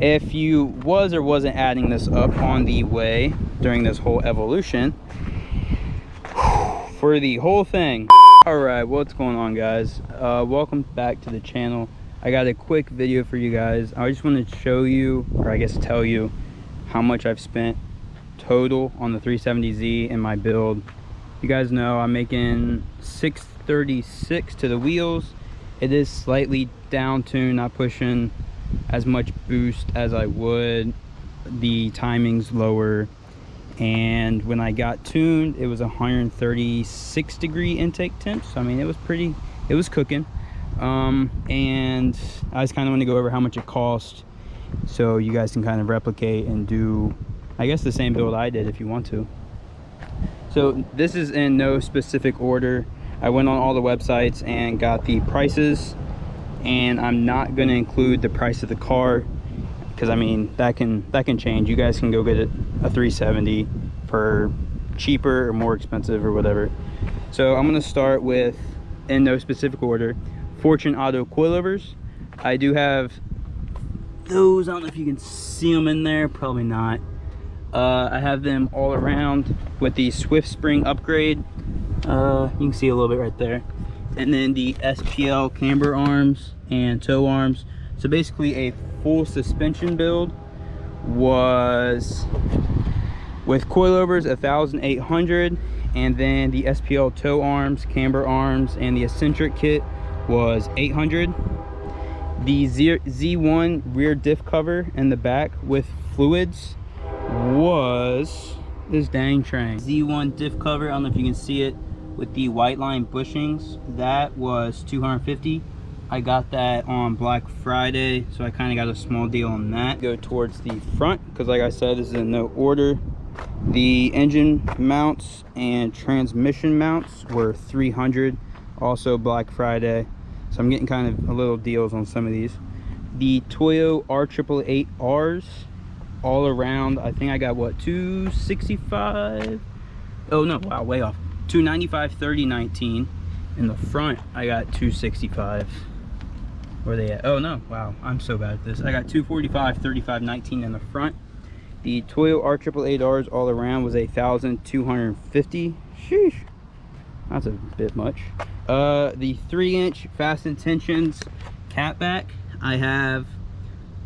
If you was or wasn't adding this up on the way during this whole evolution, for the whole thing. All right, what's going on, guys? Welcome back to the channel. I got a quick video for you guys. I just wanted to show you, or I guess tell you, how much I've spent total on the 370Z in my build. You guys know I'm making 636 to the wheels. It is slightly down tuned, not pushing as much boost as I would. The timing's lower, and when I got tuned, it was 136 degree intake temp. So I mean, it was cooking. And I just kind of want to go over how much it cost, so you guys can kind of replicate and do, I guess, the same build I did if you want to. So this is in no specific order. I went on all the websites and got the prices, and I'm not going to include the price of the car because I mean that can change. You guys can go get a 370 for cheaper or more expensive or whatever. So I'm going to start with, in no specific order, Fortune Auto coilovers. I do have those. I don't know if you can see them in there, probably not. I have them all around with the Swift Spring upgrade. You can see a little bit right there. And then the SPL camber arms and toe arms. So basically a full suspension build was, with coilovers, 1,800, and then the SPL toe arms, camber arms, and the eccentric kit was 800. The Z1 rear diff cover in the back with fluids was this dang train. Z1 diff cover, I don't know if you can see it, with the Whiteline bushings, that was 250. I got that on Black Friday, so I kind of got a small deal on that. Go towards the front, because like I said, this is in no order. The engine mounts and transmission mounts were 300, also Black Friday, so I'm getting kind of a little deals on some of these. The Toyo R888Rs, all around, I think I got, what, 265? Oh no, wow, way off. 295 30 19. In the front I got 265. Where are they at? Oh no, wow, I'm so bad at this. I got 245 35 19 in the front. The Toyo R888Rs all around was 1,250. Sheesh, that's a bit much. The 3-inch fastened tensions Catback, I have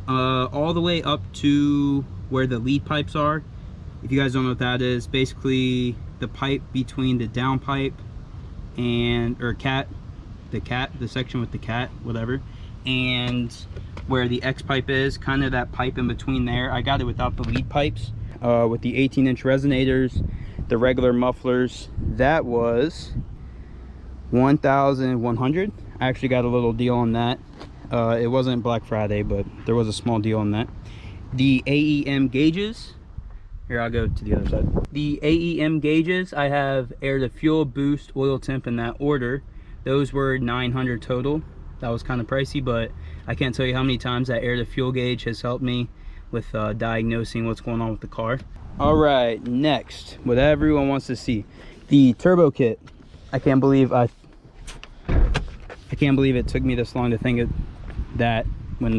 all the way up to where the lead pipes are. If you guys don't know what that is, basically the pipe between the downpipe and, or the section with the cat, whatever, and where the X pipe is, kind of that pipe in between there. I got it without the lead pipes, with the 18-inch resonators, the regular mufflers. That was 1,100. I actually got a little deal on that. It wasn't Black Friday, but there was a small deal on that. The AEM gauges, here, I'll go to the other side. The AEM gauges, I have air to fuel, boost, oil temp in that order. Those were 900 total. That was kind of pricey, but I can't tell you how many times that air to fuel gauge has helped me with diagnosing what's going on with the car. All right, next, what everyone wants to see, the turbo kit. I can't believe it took me this long to think of that when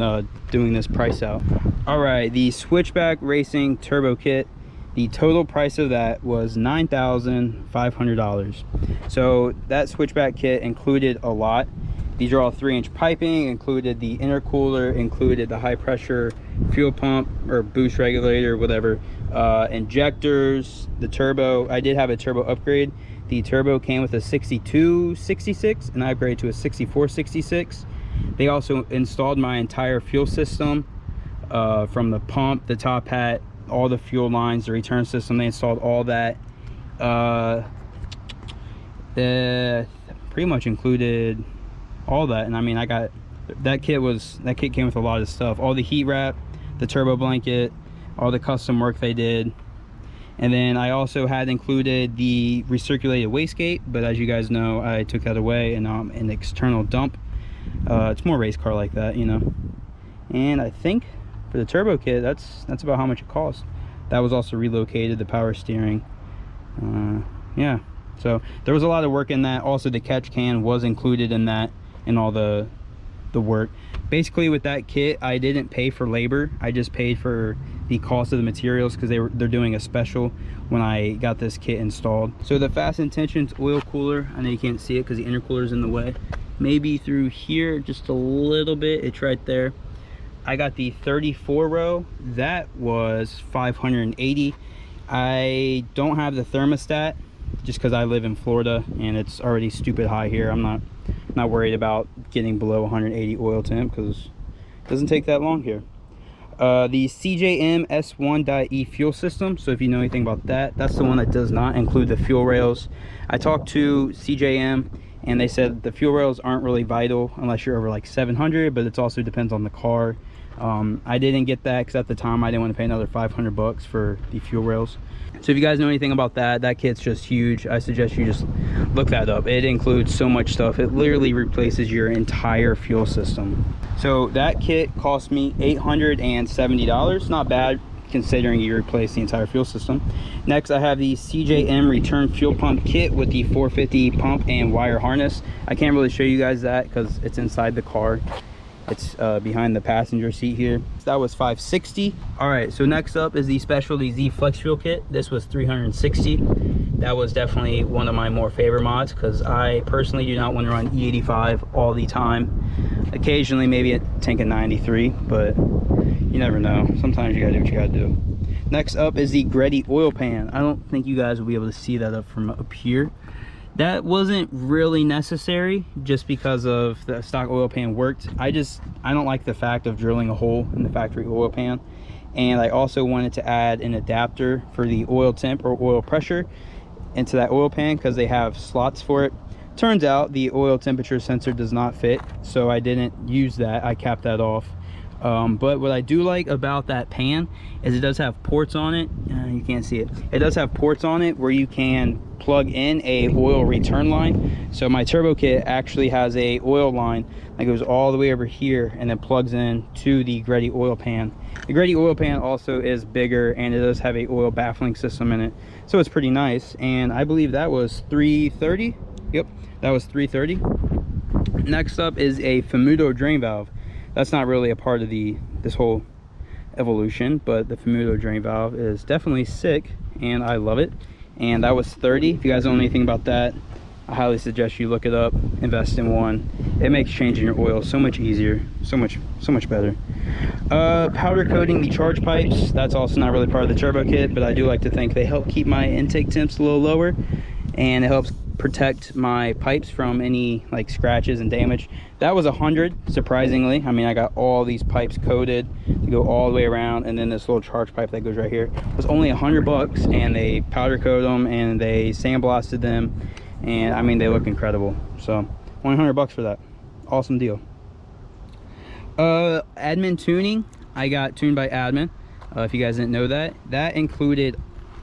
doing this price out. All right, the Switchback Racing turbo kit. The total price of that was $9,500. So that Switchback kit included a lot. These are all 3-inch piping, included the intercooler, included the high pressure fuel pump or boost regulator, whatever, injectors, the turbo. I did have a turbo upgrade. The turbo came with a 6266 and I upgraded to a 6466. They also installed my entire fuel system, from the pump, the top hat, all the fuel lines, the return system. They installed all that. Pretty much included all that, and I mean, I got that kit came with a lot of stuff, all the heat wrap, the turbo blanket, all the custom work they did. And then I also had included the recirculated wastegate, but as you guys know, I took that away, and an external dump. It's more race car like that, you know. And I think for the turbo kit, that's about how much it cost. That was also relocated, the power steering. Yeah, so there was a lot of work in that. Also, the catch can was included in that, and all the work. Basically with that kit, I didn't pay for labor. I just paid for the cost of the materials because they're doing a special when I got this kit installed. So the Fast Intentions oil cooler, I know you can't see it because the intercooler is in the way. Maybe through here just a little bit, it's right there. I got the 34 row, that was $580. I don't have the thermostat just because I live in Florida and it's already stupid high here. I'm not worried about getting below 180 oil temp because it doesn't take that long here. The CJM S1.E fuel system, so if you know anything about that, that's the one that does not include the fuel rails. I talked to CJM and they said the fuel rails aren't really vital unless you're over like 700, but it also depends on the car. I didn't get that because at the time I didn't want to pay another 500 bucks for the fuel rails. So if you guys know anything about that, that kit's just huge. I suggest you just look that up. It includes so much stuff. It literally replaces your entire fuel system. So that kit cost me $870. Not bad considering you replace the entire fuel system. Next, I have the CJM return fuel pump kit with the 450 pump and wire harness. I can't really show you guys that because it's inside the car. It's behind the passenger seat here. So that was $560. All right, so next up is the Specialty Z Flex Fuel Kit. This was $360. That was definitely one of my more favorite mods because I personally do not want to run E85 all the time. Occasionally, maybe a tank of 93, but you never know. Sometimes you gotta do what you gotta do. Next up is the Greddy oil pan. I don't think you guys will be able to see that up from up here. That wasn't really necessary just because of the stock oil pan worked. I don't like the fact of drilling a hole in the factory oil pan. And I also wanted to add an adapter for the oil temp or oil pressure into that oil pan because they have slots for it. Turns out the oil temperature sensor does not fit, so I didn't use that. I capped that off. But what I do like about that pan is it does have ports on it. You can't see it. It does have ports on it where you can plug in a oil return line. So my turbo kit actually has a oil line that goes all the way over here and then plugs in to the Greddy oil pan. The Greddy oil pan also is bigger and it does have a oil baffling system in it, so it's pretty nice. And I believe that was $330. Yep, that was $330. Next up is a Famudo drain valve. That's not really a part of this whole evolution, but the Famudo drain valve is definitely sick and I love it. And that was $30. If you guys don't know anything about that, I highly suggest you look it up, invest in one. It makes changing your oil so much easier, so much better. Powder coating the charge pipes, that's also not really part of the turbo kit, but I do like to think they help keep my intake temps a little lower and it helps protect my pipes from any like scratches and damage. That was 100, surprisingly. I mean, I got all these pipes coated to go all the way around, and then this little charge pipe that goes right here was only 100 bucks, and they powder coat them and they sandblasted them, and I mean, they look incredible. So 100 bucks for that. Awesome deal. Admin tuning, I got tuned by Admin. If you guys didn't know that, that included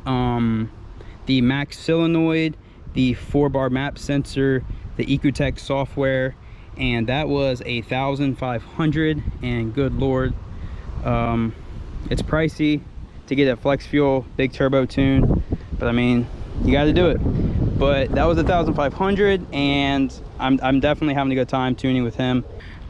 the max solenoid, the 4-bar map sensor, the Ecotech software, and that was $1,500. And good lord, it's pricey to get a flex fuel big turbo tune, but I mean, you got to do it. But that was $1,500, and I'm definitely having a good time tuning with him.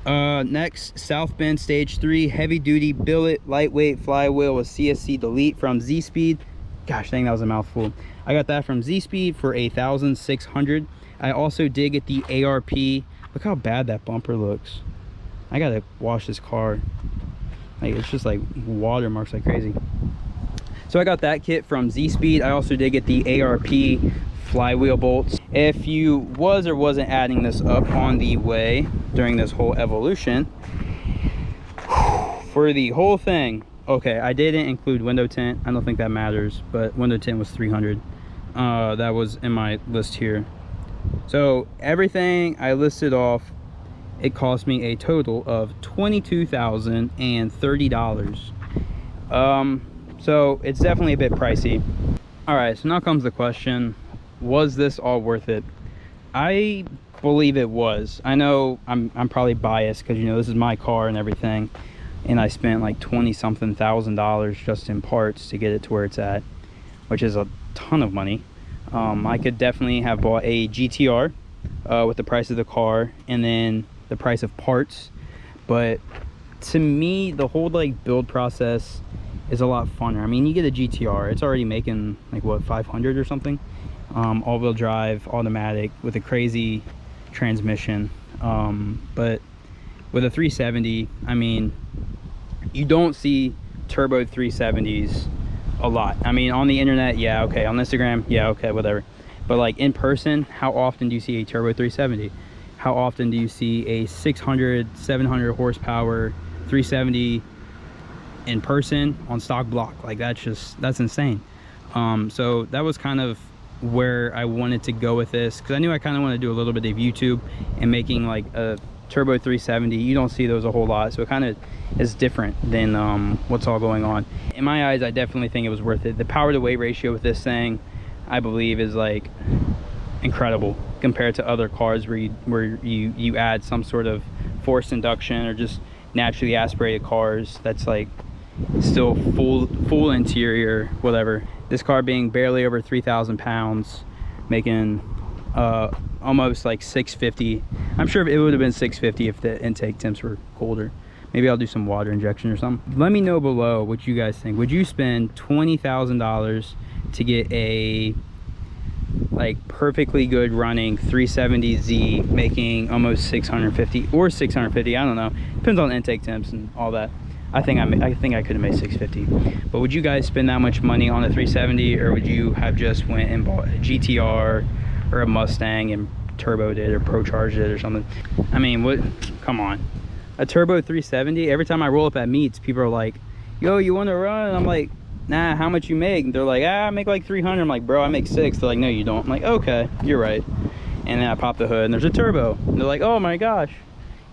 Next, Southbend stage 3 heavy duty billet lightweight flywheel with CSC delete from Zspeed. Gosh dang, that was a mouthful. I got that from Zspeed for $1,600. I also did get the ARP. Look how bad that bumper looks. I gotta wash this car. Like, it's just like watermarks like crazy. So I got that kit from Zspeed. I also did get the ARP flywheel bolts. If you was or wasn't adding this up on the way during this whole evolution, for the whole thing, okay, I didn't include window tint. I don't think that matters, but window tint was $300. That was in my list here. So everything I listed off, it cost me a total of $22,030. So it's definitely a bit pricey. All right, so now comes the question, was this all worth it? I believe it was. I know I'm probably biased because, you know, this is my car and everything, and I spent like 20-something thousand dollars just in parts to get it to where it's at, which is a ton of money. I could definitely have bought a GTR with the price of the car and then the price of parts, But to me, the whole like build process is a lot funner. I mean, you get a GTR, it's already making like what, 500 or something, all-wheel drive, automatic, with a crazy transmission. But with a 370, I mean, you don't see turbo 370s a lot. I mean, on the internet, yeah, okay. On Instagram, yeah, okay, whatever. But like in person, how often do you see a turbo 370? How often do you see a 600, 700 horsepower 370 in person on stock block? Like, that's insane. So that was kind of where I wanted to go with this, because I knew I kind of want to do a little bit of YouTube and making like a turbo 370. You don't see those a whole lot, so it kind of is different than what's all going on. In my eyes, I definitely think it was worth it. The power to weight ratio with this thing, I believe, is like incredible compared to other cars where you add some sort of forced induction or just naturally aspirated cars that's like still full interior, whatever. This car being barely over 3,000 pounds, making almost like 650. I'm sure it would have been 650 if the intake temps were colder. Maybe I'll do some water injection or something. Let me know below what you guys think. Would you spend $20,000 to get a like perfectly good running 370Z making almost 650 or 650? I don't know, depends on intake temps and all that. I think I could have made 650. But would you guys spend that much money on a 370, or would you have just went and bought a GTR or a Mustang and turboed it or pro-charged it or something? I mean, what, come on. A turbo 370, every time I roll up at meets, people are like, yo, you want to run? And I'm like, nah, how much you make? And they're like, I make like 300. I'm like, bro, I make 6. They're like, no, you don't. I'm like, okay, you're right. And then I pop the hood and there's a turbo. And they're like, oh my gosh.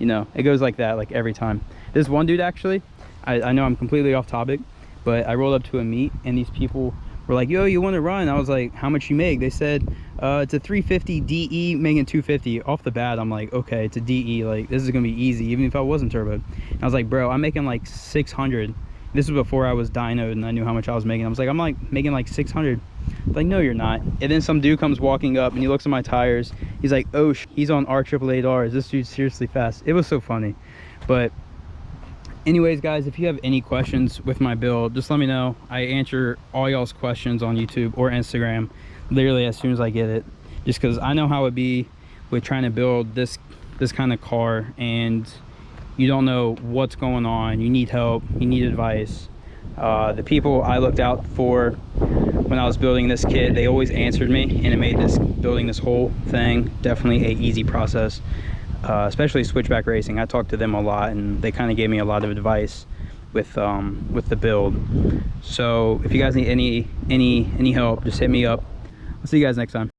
You know, it goes like that, like every time. This one dude, actually, I know I'm completely off topic, but I rolled up to a meet and these people were like, yo, you want to run? I was like, how much you make? They said, it's a 350 DE making 250. Off the bat, I'm like, okay, it's a DE. Like, this is going to be easy, even if I wasn't turboed. I was like, bro, I'm making like 600. This was before I was dynoed and I knew how much I was making. I was like, I'm like making like 600. Like, no, you're not. And then some dude comes walking up and he looks at my tires. He's like, oh, he's on R888Rs. This dude's seriously fast. It was so funny. But anyways, guys, if you have any questions with my build, just let me know. I answer all y'all's questions on YouTube or Instagram literally as soon as I get it, just because I know how it be with trying to build this kind of car and you don't know what's going on. You need help, you need advice. The people I looked out for when I was building this kit, they always answered me, and it made building this whole thing definitely a easy process. Especially Switchback Racing, I talked to them a lot and they kind of gave me a lot of advice with the build. So if you guys need any help, just hit me up. I'll see you guys next time.